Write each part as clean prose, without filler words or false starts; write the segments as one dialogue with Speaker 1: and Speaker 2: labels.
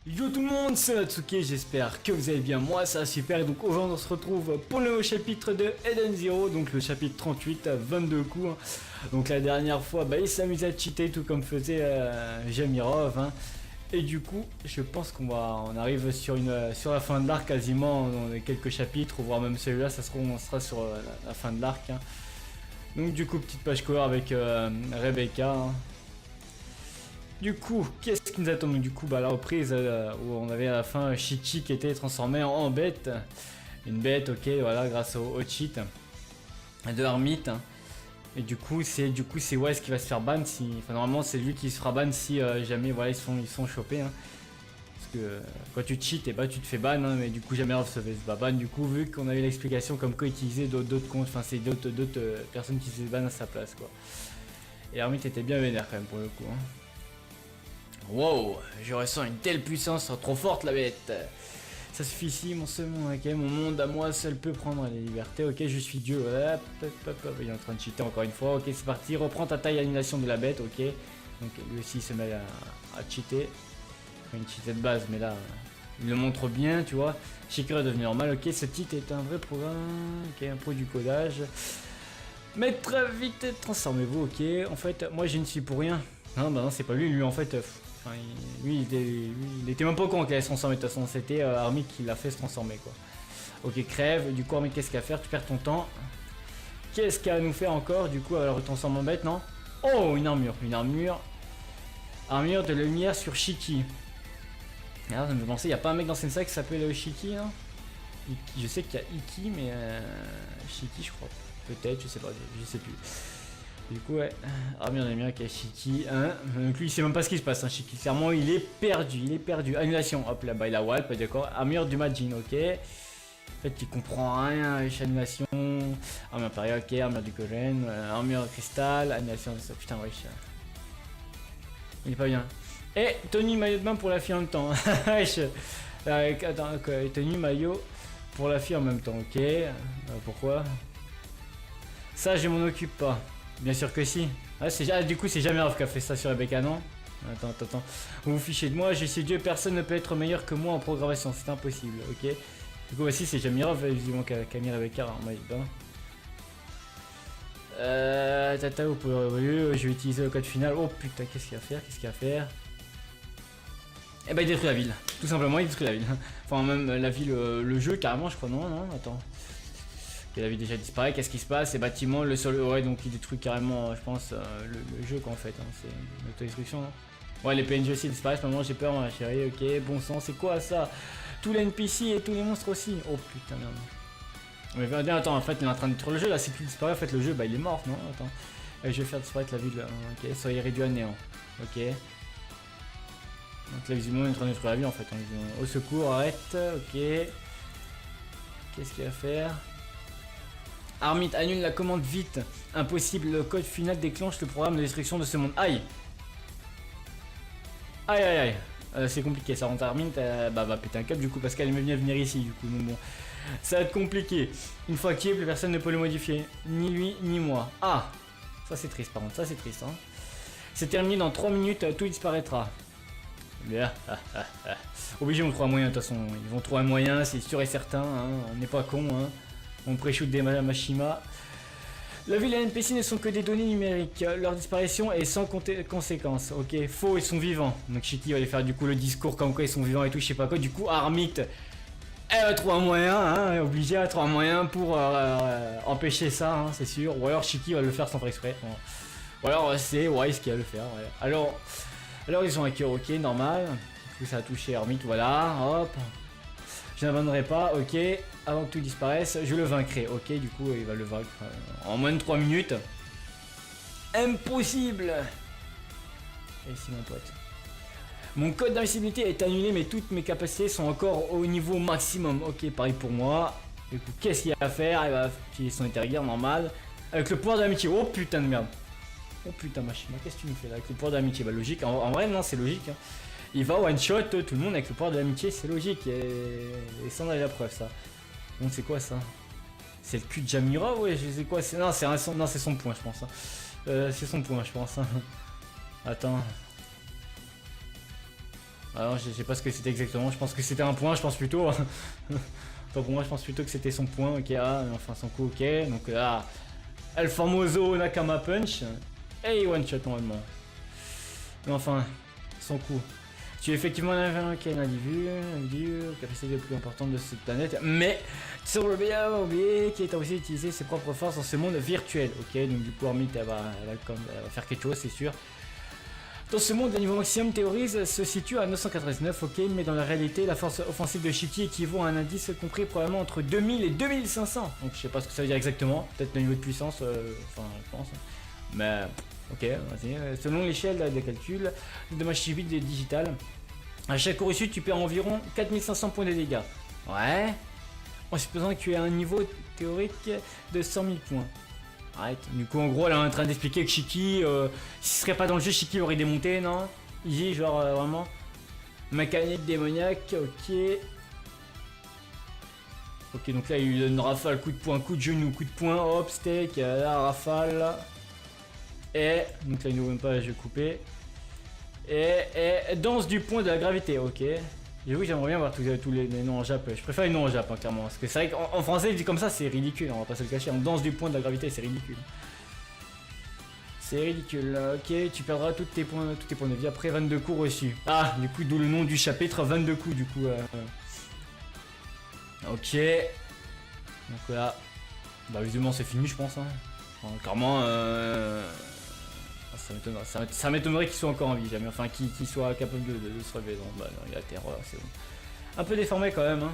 Speaker 1: Yo tout le monde, c'est Natsuki, j'espère que vous allez bien, moi ça va super. Et donc aujourd'hui on se retrouve pour le nouveau chapitre de Eden Zero, donc le chapitre 38, 22 coups. Donc la dernière fois, il s'amusait à cheater tout comme faisait Jamirov. Et du coup, je pense on arrive sur la fin de l'arc quasiment, dans quelques chapitres, voire même celui-là, on sera sur la fin de l'arc. Donc du coup, petite page cover avec Rebecca. Du coup, qu'est-ce qui nous attend? Du coup, la reprise où on avait à la fin Shiki qui était transformé en bête. Une bête, ok, voilà, grâce au cheat de Armit. Et du coup, c'est Wes qui va se faire ban. Normalement, c'est lui qui se fera ban si jamais voilà, ils sont chopés. Parce que quand tu cheats, tu te fais ban. Mais du coup, jamais se fait ban. Du coup, vu qu'on avait l'explication comme quoi utiliser d'autres comptes, enfin, c'est d'autres personnes qui se ban à sa place, quoi. Et Armit était bien vénère quand même pour le coup. Wow, je ressens une telle puissance, trop forte la bête. Ça suffit ici, mon seul monde, ok, mon monde à moi seul peut prendre les libertés, ok, je suis Dieu, hop, il est en train de cheater encore une fois, ok, c'est parti, reprends ta taille annulation de la bête, ok. Donc lui aussi il se met à cheater, une cheatée de base, mais là, il le montre bien, tu vois. Shikiro est devenu normal, ok, ce titre est un vrai programme, ok, un pro du codage. Mais très vite, transformez-vous, ok, en fait, moi je ne suis pour rien. Non, c'est pas lui en fait... Enfin, lui, il était même pas con qu'il allait se transformer, de toute façon, c'était Armit qui l'a fait se transformer, quoi. Ok, crève, du coup, Armit, qu'est-ce qu'il y a à faire? Tu perds ton temps. Qu'est-ce qu'il y a à nous faire encore? Du coup, alors, transforme en bête, non? Oh, une armure. Armure de lumière sur Shiki. Alors, ça me fait penser, il n'y a pas un mec dans Sensei qui s'appelle Shiki, hein? Je sais qu'il y a Iki, mais Shiki, je crois. Peut-être, je sais pas, je sais plus. Du coup, ouais, armure de lumière avec Shiki, donc lui il sait même pas ce qui se passe, Shiki, clairement il est perdu, annulation, hop là, il a Walp, d'accord, armure du Majin, ok, en fait il comprend rien avec annulation, armure impériale, ok, armure du Gojen, armure cristal, annulation de ça, putain, wesh, il est pas bien, et tenue maillot de bain pour la fille en même temps, wesh, attends, tenue maillot pour la fille en même temps, ok, pourquoi, ça je m'en occupe pas. Bien sûr que si. Du coup, c'est Jamirov qui a fait ça sur Rebecca, non? Attends. Vous vous fichez de moi, je suis Dieu, personne ne peut être meilleur que moi en programmation, c'est impossible, ok? Du coup, si c'est Jamirov, évidemment, qui a mis Rebecca en maillot de bain. Tata, vous pouvez revenir, je vais utiliser le code final. Oh putain, qu'est-ce qu'il y a à faire? Eh ben, il détruit la ville. Tout simplement, il détruit la ville. Enfin, même la ville, le jeu, carrément, je crois, non, attends. La ville déjà disparaît, qu'est-ce qui se passe? Les bâtiments, le sol, ouais, donc il détruit carrément, je pense, le jeu qu'en fait, c'est une autodestruction, non? Ouais, les PNJ aussi disparaissent, maman, j'ai peur, ma chérie, ok, bon sang, c'est quoi ça? Tous les NPC et tous les monstres aussi, oh putain, merde. Mais attends, en fait, il est en train de détruire le jeu, là, c'est qu'il disparaît, en fait, le jeu, il est mort, non? Attends, je vais faire disparaître la ville, ok, soyez réduit à néant, ok. Donc là, visiblement, il est en train de détruire la ville, en fait, au secours, arrête, ok. Qu'est-ce qu'il y a à faire? Armit annule la commande vite. Impossible, le code final déclenche le programme de destruction de ce monde. Aïe. C'est compliqué, ça rentre Armit, va péter un câble du coup parce qu'elle aimait bien venir ici du coup. Donc bon, ça va être compliqué. Une fois activé, plus personne ne peut le modifier. Ni lui, ni moi. Ah, ça c'est triste par contre, ça c'est triste. C'est terminé dans 3 minutes, tout disparaîtra. Bien. Obligé, on trouve un moyen de toute façon. Ils vont trouver un moyen, c'est sûr et certain. On n'est pas con. On pré-shoot des Mashima. La ville et les NPC ne sont que des données numériques. Leur disparition est sans conséquence. Ok, faux, ils sont vivants. Donc Shiki va aller faire du coup le discours comme quoi ils sont vivants et tout, je sais pas quoi. Du coup, Armit, elle va trouver un moyen, obligé à trouver un moyen pour empêcher ça, c'est sûr. Ou alors Shiki va le faire sans faire exprès. Ou alors c'est Wise qui va le faire. Ouais. Alors ils ont un cœur, ok, normal. Du coup, ça a touché Armit, voilà, hop. Je n'abandonnerai pas, ok, avant que tout disparaisse, je le vaincrai, ok, du coup il va le vaincre en moins de 3 minutes. Impossible. Et ici mon pote. Mon code d'invincibilité est annulé mais toutes mes capacités sont encore au niveau maximum, ok, pareil pour moi. Du coup, qu'est-ce qu'il y a à faire? Il va utiliser son intergear normal. Avec le pouvoir de l'amitié. Oh putain de merde. Oh putain Machima, qu'est-ce que tu nous fais là avec le pouvoir de l'amitié? Bah logique, en vrai non c'est logique. Hein. Il va one shot tout le monde avec le pouvoir de l'amitié, c'est logique. Et ça en a la preuve ça. Bon c'est quoi ça? C'est le cul de Jamira, ouais, je sais quoi, c'est. Non, c'est son point, je pense. Hein. C'est son point, je pense. Hein. Attends. Alors, je sais pas ce que c'était exactement, je pense que c'était un point, je pense plutôt. Enfin, pour moi, je pense plutôt que c'était son point, ok, ah, enfin son coup, ok. Donc là, El Famoso Nakama Punch. Et one shot normalement. Mais enfin, son coup. Tu es effectivement un individu, capacité la plus importante de cette planète, mais tu sembles bien oublier qu'il est aussi utiliser ses propres forces dans ce monde virtuel. Ok, donc du coup, Armit, elle va faire quelque chose, c'est sûr. Dans ce monde, le niveau maximum théorise se situe à 999, ok, mais dans la réalité, la force offensive de Shiki équivaut à un indice compris probablement entre 2000 et 2500. Donc je sais pas ce que ça veut dire exactement, peut-être le niveau de puissance, enfin je pense. Mais ok, vas-y. Selon l'échelle des calculs de dommage subit digital, à chaque coup reçu, tu perds environ 4500 points de dégâts. Ouais. En supposant que tu aies un niveau théorique de 100 000 points. Arrête. Du coup, en gros, elle est en train d'expliquer que Shiki, s'il serait pas dans le jeu, Shiki aurait démonté, non? Easy, genre vraiment. Mécanique démoniaque, ok. Ok, donc là, il lui donne rafale, coup de poing, coup de genou, coup de poing, hop, steak, la rafale. Et, donc là, il nous même pas, je vais couper. Et danse du point de la gravité, ok. J'avoue, j'aimerais bien voir tous les noms en jap. Je préfère les noms en jap, hein, clairement. Parce que c'est vrai qu'en français, dit comme ça, c'est ridicule, on va pas se le cacher. On danse du point de la gravité, c'est ridicule. C'est ridicule, ok. Tu perdras tous tes points de vie après 22 coups reçus. Ah, du coup, d'où le nom du chapitre, 22 coups, du coup. Ok. Donc là, bah, visiblement, c'est fini, je pense. Hein. Enfin, clairement, ça m'étonnerait qu'il soit encore en vie, jamais. Enfin, qu'il soit capable de se relever. Non, bah non, il a terreur, c'est bon. Un peu déformé quand même. Hein.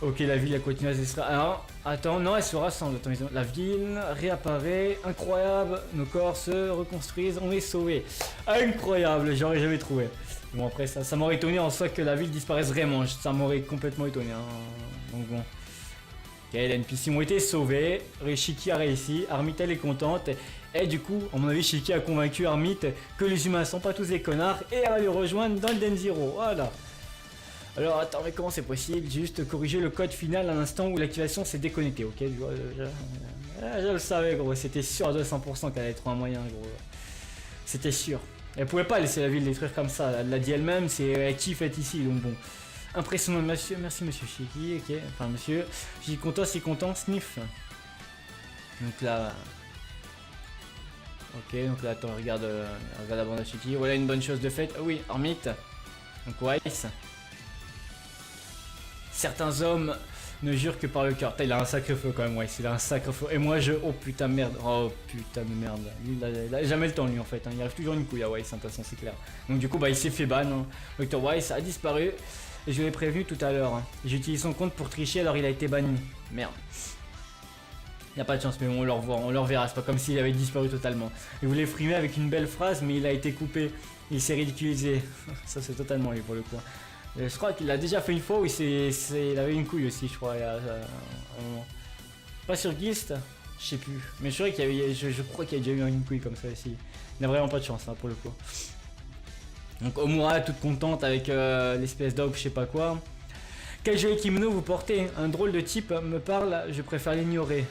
Speaker 1: Ok, la ville, elle continue à se distraire. Alors, attends, non, elle se rassemble. Attends, la ville réapparaît. Incroyable, nos corps se reconstruisent. On est sauvés. Incroyable, j'aurais jamais trouvé. Bon, après, ça m'aurait étonné en soi que la ville disparaisse vraiment. Ça m'aurait complètement étonné. Hein. Donc, bon. Ok, les NPC ont été sauvés. Shiki a réussi. Armitel est contente. Et du coup, à mon avis, Shiki a convaincu Armit que les humains sont pas tous des connards et elle va le rejoindre dans le Den Zero. Voilà. Alors attends, mais comment c'est possible? Juste corriger le code final à l'instant où l'activation s'est déconnectée. Ok, je le savais, gros. C'était sûr à 200% qu'elle allait être un moyen, gros. C'était sûr. Elle pouvait pas laisser la ville détruire comme ça. Elle l'a dit elle-même, c'est elle kiffe être ici, donc bon. Impressionnant, monsieur. Merci, monsieur Shiki. Ok, enfin, monsieur. Je suis content, c'est content. Sniff. Donc là. Ok, donc là, attends, regarde la bande à Shiki. Voilà une bonne chose de faite. Oh oui, Armit. Donc, Weiss. Certains hommes ne jurent que par le cœur. Il a un sacré feu quand même, Weiss. Il a un sacré feu. Et moi, oh putain, merde. Oh putain de merde. Lui, il a jamais le temps, lui, en fait. Hein. Il arrive toujours une couille à Weiss, de toute façon, c'est clair. Donc, du coup, bah, il s'est fait ban. Hein. Dr. Weiss a disparu. Et je l'ai prévenu tout à l'heure. Hein. J'ai utilisé son compte pour tricher, alors il a été banni. Merde. Il n'y a pas de chance, mais bon, on le reverra. C'est pas comme s'il avait disparu totalement. Il voulait frimer avec une belle phrase, mais il a été coupé. Il s'est ridiculisé. Ça, c'est totalement lui pour le coup. Je crois qu'il l'a déjà fait une fois où il avait une couille aussi, je crois. Pas sur Gist, je sais plus. Mais je crois qu'il y a déjà eu une couille comme ça aussi. Il n'a vraiment pas de chance hein, pour le coup. Donc Omura toute contente avec l'espèce d'ob, je sais pas quoi. Quel joli kimono vous portez? Un drôle de type me parle, je préfère l'ignorer.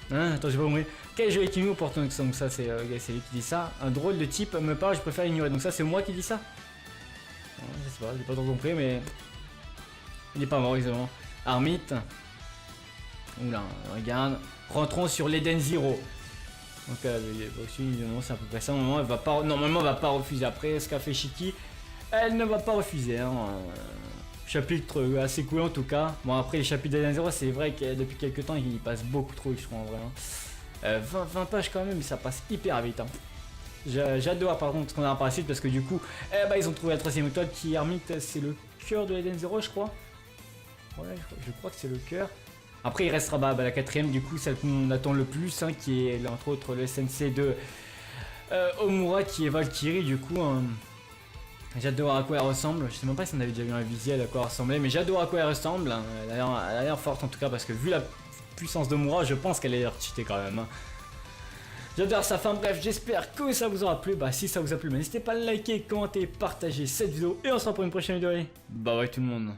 Speaker 1: Hein, attends, j'ai pas compris. Quel joli kimono vous portez? Donc ça c'est lui qui dit ça. Un drôle de type me parle, je préfère l'ignorer. Donc ça c'est moi qui dis ça? Je sais pas, j'ai pas trop compris mais... Il est pas mort évidemment. Armit. Oula, regarde. Rentrons sur l'Eden Zero. Donc c'est à peu près ça. Normalement elle va pas refuser. Après ce qu'a fait Shiki, elle ne va pas refuser. Hein. Chapitre assez cool en tout cas. Bon après les chapitres d'Eden Zero, c'est vrai que depuis quelques temps il passe beaucoup trop je trouve en vrai. Hein. 20 pages quand même, mais ça passe hyper vite. Hein. J'ai hâte de voir par contre ce qu'on a par la suite parce que du coup ils ont trouvé la troisième méthode qui Armit, c'est le cœur de l'Eden Zero je crois. Ouais je crois que c'est le cœur. Après il restera la quatrième du coup celle qu'on attend le plus hein, qui est entre autres le sensei de Omura qui est Valkyrie du coup. Hein. J'ai hâte de voir à quoi elle ressemble. Je sais même pas si on avait déjà vu un visuel à quoi elle ressemblait mais j'ai hâte de voir à quoi elle ressemble. Hein. Elle a l'air forte en tout cas parce que vu puissance de Moura, je pense qu'elle est cheatée quand même. Hein. J'adore ça, enfin bref, j'espère que ça vous aura plu. Bah si ça vous a plu, n'hésitez pas à liker, commenter, partager cette vidéo. Et on se revoit pour une prochaine vidéo. Bye bye tout le monde.